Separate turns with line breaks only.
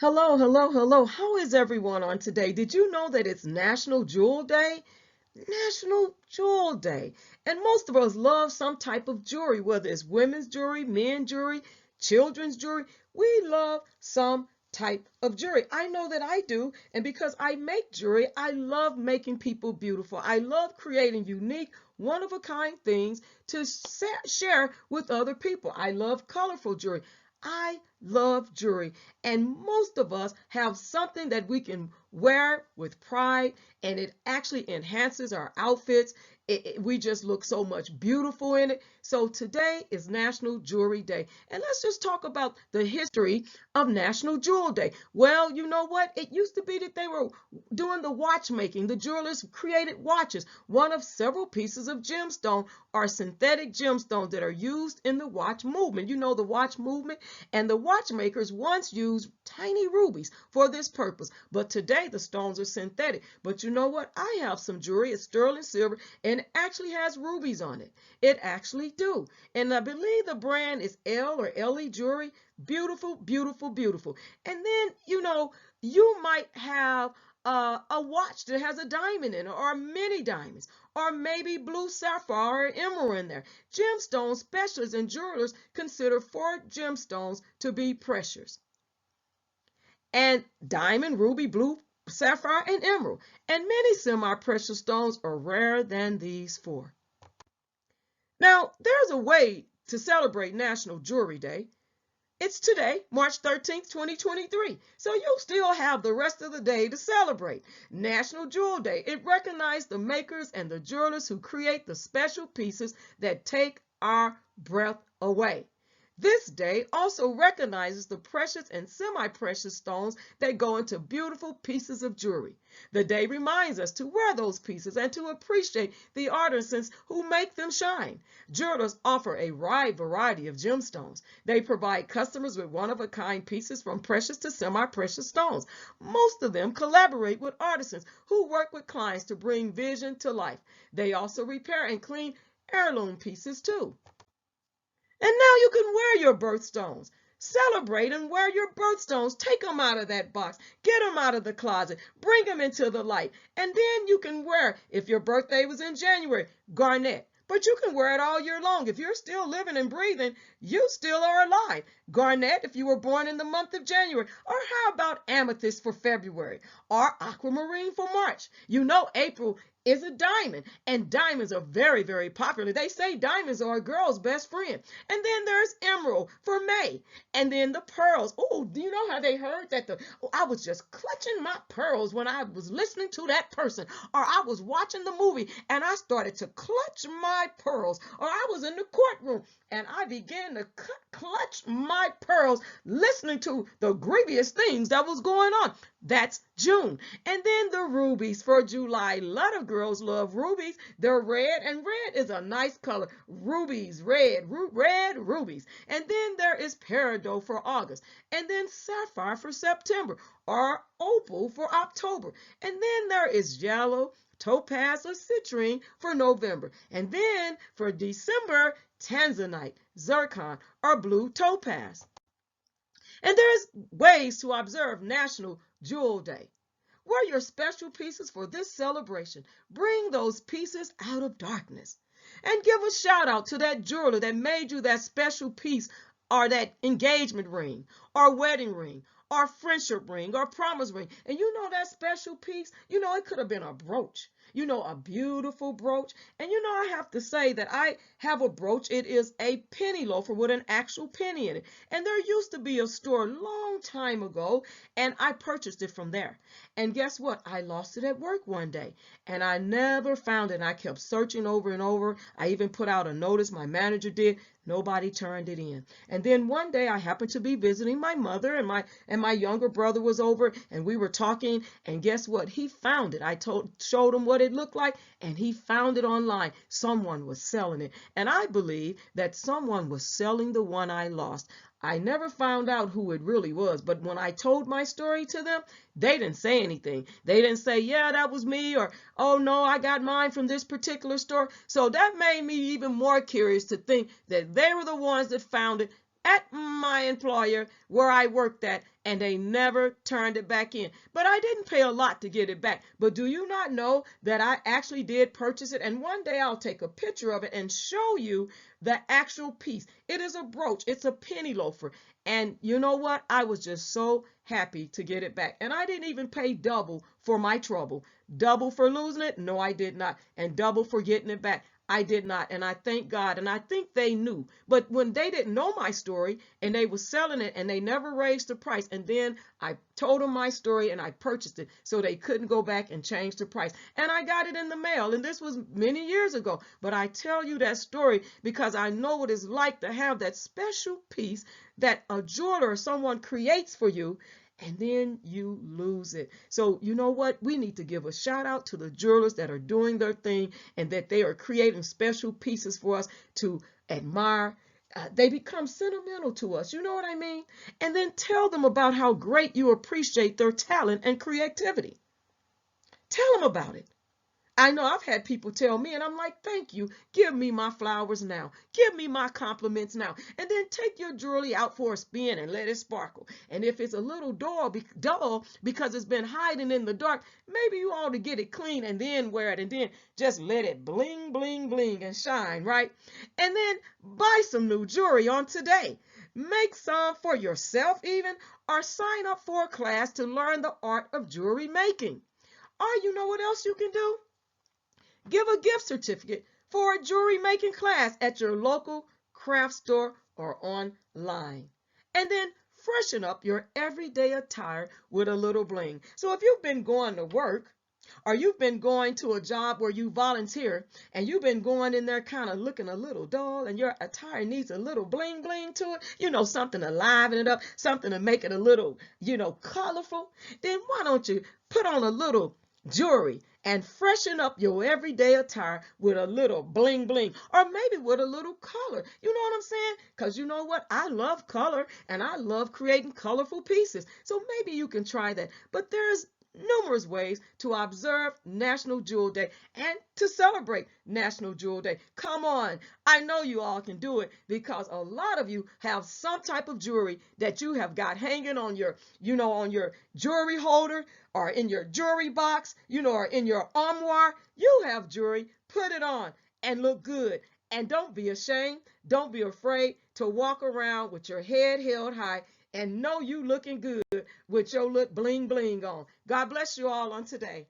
Hello, hello, hello. How is everyone on today? Did you know that it's National Jewel Day? National Jewel Day. And most of us love some type of jewelry, whether it's women's jewelry, men's jewelry, children's jewelry. We love some type of jewelry. I know that I do. And because I make jewelry, I love making people beautiful. I love creating unique, one-of-a-kind things to share with other people. I love colorful jewelry. I love jewelry, and most of us have something that we can wear with pride, and it actually enhances our outfits. We just look so much beautiful in it. So today is National Jewelry Day, and let's just talk about the history of National Jewel Day. Well, you know what? It used to be that they were doing the watchmaking. The jewelers created watches. One of several pieces of gemstone are synthetic gemstones that are used in the watch movement. You know the watch movement, and the watchmakers once used tiny rubies for this purpose, but today the stones are synthetic. But you know what? I have some jewelry. It's sterling silver, and it actually has rubies on it. It actually do. And I believe the brand is L or LE Jewelry. Beautiful, beautiful, beautiful. And then, you might have a watch that has a diamond in it, or many diamonds, or maybe blue sapphire or emerald in there. Gemstone specialists and jewelers consider 4 gemstones to be precious. And diamond, ruby, blue, sapphire, and emerald. And many semi-precious stones are rarer than these 4. Now, there's a way to celebrate National Jewelry Day. It's today, March 13th, 2023. So you still have the rest of the day to celebrate. National Jewel Day. It recognizes the makers and the jewelers who create the special pieces that take our breath away. This day also recognizes the precious and semi-precious stones that go into beautiful pieces of jewelry. The day reminds us to wear those pieces and to appreciate the artisans who make them shine. Jewelers offer a wide variety of gemstones. They provide customers with one-of-a-kind pieces from precious to semi-precious stones. Most of them collaborate with artisans who work with clients to bring vision to life. They also repair and clean heirloom pieces too. And now you can wear your birthstones. Celebrate and wear your birthstones. Take them out of that box. Get them out of the closet. Bring them into the light. And then you can wear, if your birthday was in January, garnet. But you can wear it all year long. If you're still living and breathing, you still are alive. Garnet if you were born in the month of January. Or how about amethyst for February? Or aquamarine for March? You know April is a diamond, and diamonds are very, very popular. They say diamonds are a girl's best friend. And then there's emerald for May, and then the pearls. Oh, do you know how they heard that? I was just clutching my pearls when I was listening to that person, or I was watching the movie and I started to clutch my pearls, or I was in the courtroom and I began to clutch my pearls listening to the grievous things that was going on. That's June. And then the rubies for July. A lot of girls love rubies. They're red, and red is a nice color. Rubies, red rubies. And then there is peridot for August. And then sapphire for September, or opal for October. And then there is yellow, topaz, or citrine for November. And then for December, tanzanite, zircon, or blue topaz. And there's ways to observe National Jewel Day. Wear your special pieces for this celebration. Bring those pieces out of darkness. And give a shout out to that jeweler that made you that special piece, or that engagement ring, or wedding ring, or friendship ring, or promise ring. And you know that special piece? It could have been a brooch. A beautiful brooch. And I have to say that I have a brooch. It is a penny loafer with an actual penny in it. And there used to be a store a long time ago, and I purchased it from there. And guess what? I lost it at work one day, and I never found it. And I kept searching over and over. I even put out a notice, my manager did. Nobody turned it in. And then one day I happened to be visiting my mother, and my younger brother was over, and we were talking, and guess what? He found it. I showed him what it looked like, and he found it online. Someone was selling it, and I believe that someone was selling the one I lost. I never found out who it really was, but when I told my story to them, they didn't say anything. They didn't say, yeah, that was me, or, oh no, I got mine from this particular store. So that made me even more curious to think that they were the ones that found it, at my employer where I worked at, and they never turned it back in. But I didn't pay a lot to get it back. But do you not know that I actually did purchase it? And one day I'll take a picture of it and show you the actual piece. It is a brooch. It's a penny loafer. And you know what? I was just so happy to get it back. And I didn't even pay double for my trouble. Double for losing it? No, I did not. And double for getting it back? I did not. And I thank God. And I think they knew. But when they didn't know my story and they were selling it and they never raised the price, and then I told them my story and I purchased it so they couldn't go back and change the price. And I got it in the mail. And this was many years ago. But I tell you that story because I know what it's like to have that special piece that a jeweler or someone creates for you, and then you lose it. So you know what? We need to give a shout out to the jewelers that are doing their thing and that they are creating special pieces for us to admire. They become sentimental to us. You know what I mean? And then tell them about how great you appreciate their talent and creativity. Tell them about it. I know I've had people tell me, and I'm like, thank you. Give me my flowers now. Give me my compliments now. And then take your jewelry out for a spin and let it sparkle. And if it's a little dull because it's been hiding in the dark, maybe you ought to get it clean and then wear it and then just let it bling, bling, bling and shine, right? And then buy some new jewelry on today. Make some for yourself even, or sign up for a class to learn the art of jewelry making. Or you know what else you can do? Give a gift certificate for a jewelry making class at your local craft store or online. And then freshen up your everyday attire with a little bling. So if you've been going to work or you've been going to a job where you volunteer and you've been going in there kind of looking a little dull and your attire needs a little bling bling to it, you know, something to liven it up, something to make it a little, colorful, then why don't you put on a little jewelry and freshen up your everyday attire with a little bling bling, or maybe with a little color. You know what I'm saying? Because you know what? I love color and I love creating colorful pieces. So maybe you can try that. But there's numerous ways to observe National Jewel Day and to celebrate National Jewel Day. Come on, I know you all can do it because a lot of you have some type of jewelry that you have got hanging on your, on your jewelry holder or in your jewelry box, or in your armoire. You have jewelry, put it on and look good. And don't be ashamed, don't be afraid to walk around with your head held high and know you looking good with your look bling bling on. God bless you all on today.